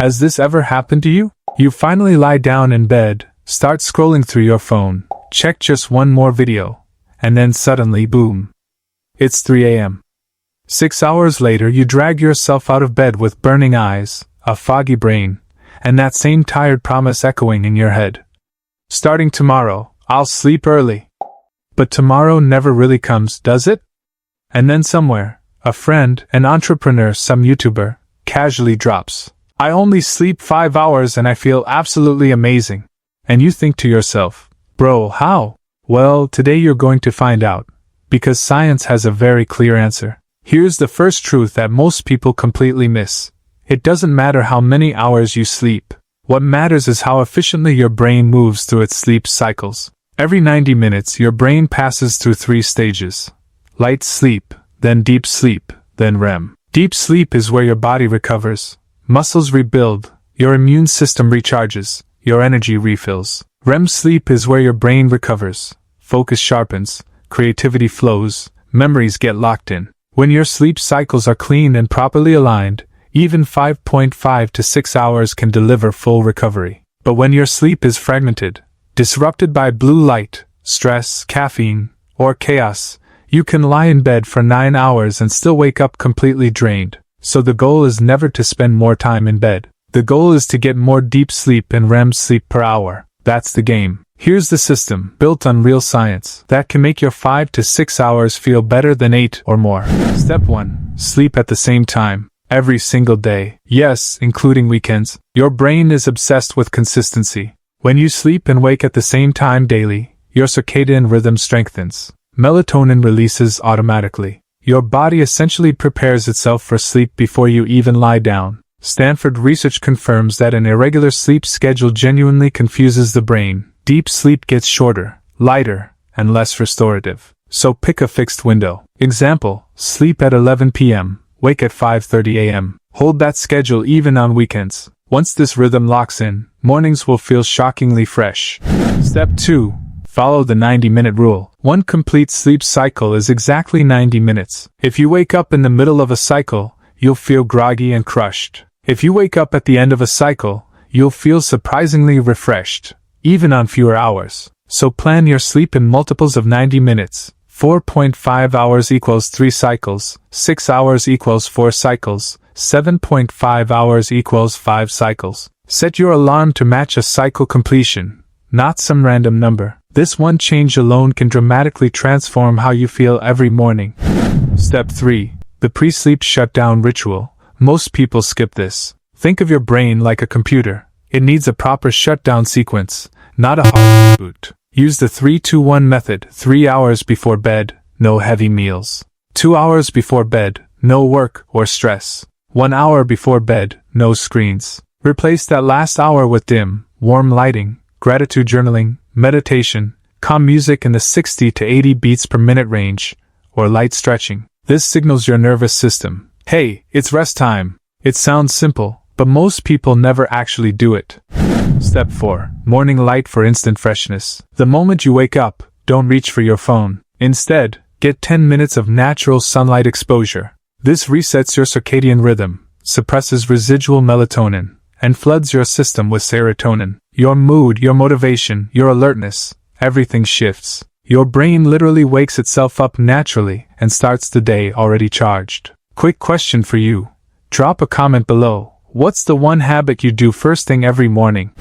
Has this ever happened to you? You finally lie down in bed, start scrolling through your phone, check just one more video, and then suddenly boom. It's 3 a.m. 6 hours later you drag yourself out of bed with burning eyes, a foggy brain, and that same tired promise echoing in your head. Starting tomorrow, I'll sleep early. But tomorrow never really comes, does it? And then somewhere, a friend, an entrepreneur, some YouTuber, casually drops, I only sleep 5 hours and I feel absolutely amazing. And you think to yourself, bro, how? Well, today you're going to find out. Because science has a very clear answer. Here's the first truth that most people completely miss. It doesn't matter how many hours you sleep. What matters is how efficiently your brain moves through its sleep cycles. Every 90 minutes, your brain passes through 3 stages. Light sleep, then deep sleep, then REM. Deep sleep is where your body recovers, muscles rebuild, your immune system recharges, your energy refills. REM sleep is where your brain recovers, focus sharpens, creativity flows, memories get locked in. When your sleep cycles are clean and properly aligned, even 5.5 to 6 hours can deliver full recovery. But when your sleep is fragmented, disrupted by blue light, stress, caffeine, or chaos, you can lie in bed for 9 hours and still wake up completely drained. So the goal is never to spend more time in bed. The goal is to get more deep sleep and REM sleep per hour. That's the game. Here's the system, built on real science, that can make your 5 to 6 hours feel better than 8 or more. Step 1. Sleep at the same time. Every single day. Yes, including weekends. Your brain is obsessed with consistency. When you sleep and wake at the same time daily, your circadian rhythm strengthens. Melatonin releases automatically. Your body essentially prepares itself for sleep before you even lie down. Stanford research confirms that an irregular sleep schedule genuinely confuses the brain. Deep sleep gets shorter, lighter, and less restorative. So pick a fixed window. Example, sleep at 11 p.m., wake at 5:30 a.m. Hold that schedule even on weekends. Once this rhythm locks in, mornings will feel shockingly fresh. Step 2. Follow the 90-minute rule. One complete sleep cycle is exactly 90 minutes. If you wake up in the middle of a cycle, you'll feel groggy and crushed. If you wake up at the end of a cycle, you'll feel surprisingly refreshed, even on fewer hours. So plan your sleep in multiples of 90 minutes. 4.5 hours equals 3 cycles, 6 hours equals 4 cycles, 7.5 hours equals 5 cycles. Set your alarm to match a cycle completion, not some random number. This one change alone can dramatically transform how you feel every morning. Step 3. The pre-sleep shutdown ritual. Most people skip this. Think of your brain like a computer. It needs a proper shutdown sequence, not a hard reboot. Use the 3-2-1 method. 3 hours before bed, no heavy meals. 2 hours before bed, no work or stress. 1 hour before bed, no screens. Replace that last hour with dim, warm lighting, gratitude journaling, meditation, calm music in the 60 to 80 beats per minute range, or light stretching. This signals your nervous system, hey, it's rest time. It sounds simple, but most people never actually do it. Step 4. Morning light for instant freshness. The moment you wake up, don't reach for your phone. Instead, get 10 minutes of natural sunlight exposure. This resets your circadian rhythm, suppresses residual melatonin, and floods your system with serotonin. Your mood, your motivation, your alertness, everything shifts. Your brain literally wakes itself up naturally and starts the day already charged. Quick question for you. Drop a comment below. What's the one habit you do first thing every morning?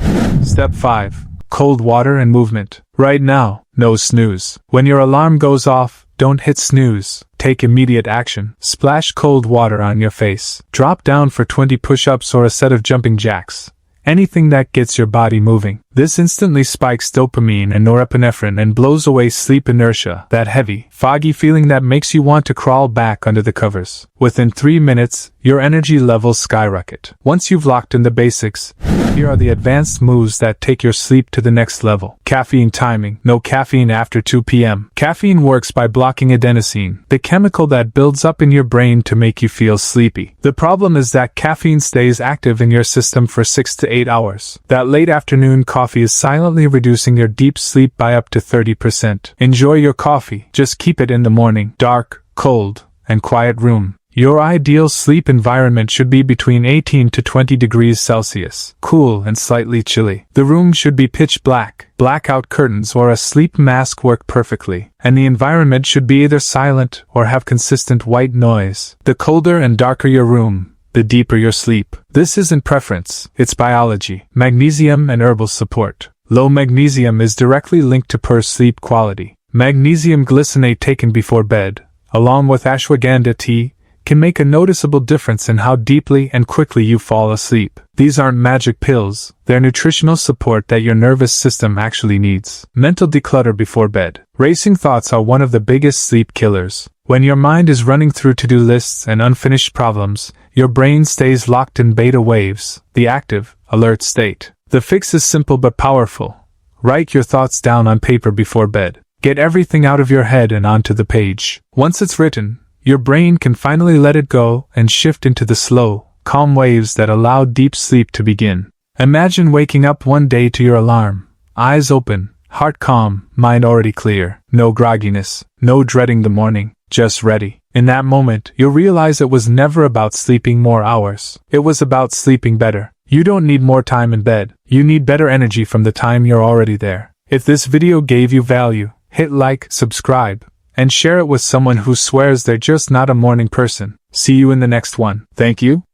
Step 5. Cold water and movement. Right now, no snooze. When your alarm goes off, don't hit snooze. Take immediate action. Splash cold water on your face. Drop down for 20 push-ups or a set of jumping jacks. Anything that gets your body moving. This instantly spikes dopamine and norepinephrine and blows away sleep inertia, that heavy, foggy feeling that makes you want to crawl back under the covers. Within 3 minutes, your energy levels skyrocket. Once you've locked in the basics, here are the advanced moves that take your sleep to the next level. Caffeine timing. No caffeine after 2 p.m. Caffeine works by blocking adenosine, the chemical that builds up in your brain to make you feel sleepy. The problem is that caffeine stays active in your system for 6 to 8 hours. That late afternoon coffee is silently reducing your deep sleep by up to 30%. Enjoy your coffee, just keep it in the morning, dark, cold, and quiet room. Your ideal sleep environment should be between 18 to 20 degrees Celsius, cool and slightly chilly. The room should be pitch black. Blackout curtains or a sleep mask work perfectly, and the environment should be either silent or have consistent white noise. The colder and darker your room, the deeper your sleep. This isn't preference, it's biology. Magnesium and herbal support. Low magnesium is directly linked to poor sleep quality. Magnesium glycinate taken before bed, along with ashwagandha tea, can make a noticeable difference in how deeply and quickly you fall asleep. These aren't magic pills, they're nutritional support that your nervous system actually needs. Mental declutter before bed. Racing thoughts are one of the biggest sleep killers. When your mind is running through to-do lists and unfinished problems, your brain stays locked in beta waves, the active, alert state. The fix is simple but powerful. Write your thoughts down on paper before bed. Get everything out of your head and onto the page. Once it's written, your brain can finally let it go and shift into the slow, calm waves that allow deep sleep to begin. Imagine waking up one day to your alarm, eyes open, heart calm, mind already clear. No grogginess, no dreading the morning, just ready. In that moment, you'll realize it was never about sleeping more hours. It was about sleeping better. You don't need more time in bed. You need better energy from the time you're already there. If this video gave you value, hit like, subscribe, and share it with someone who swears they're just not a morning person. See you in the next one. Thank you.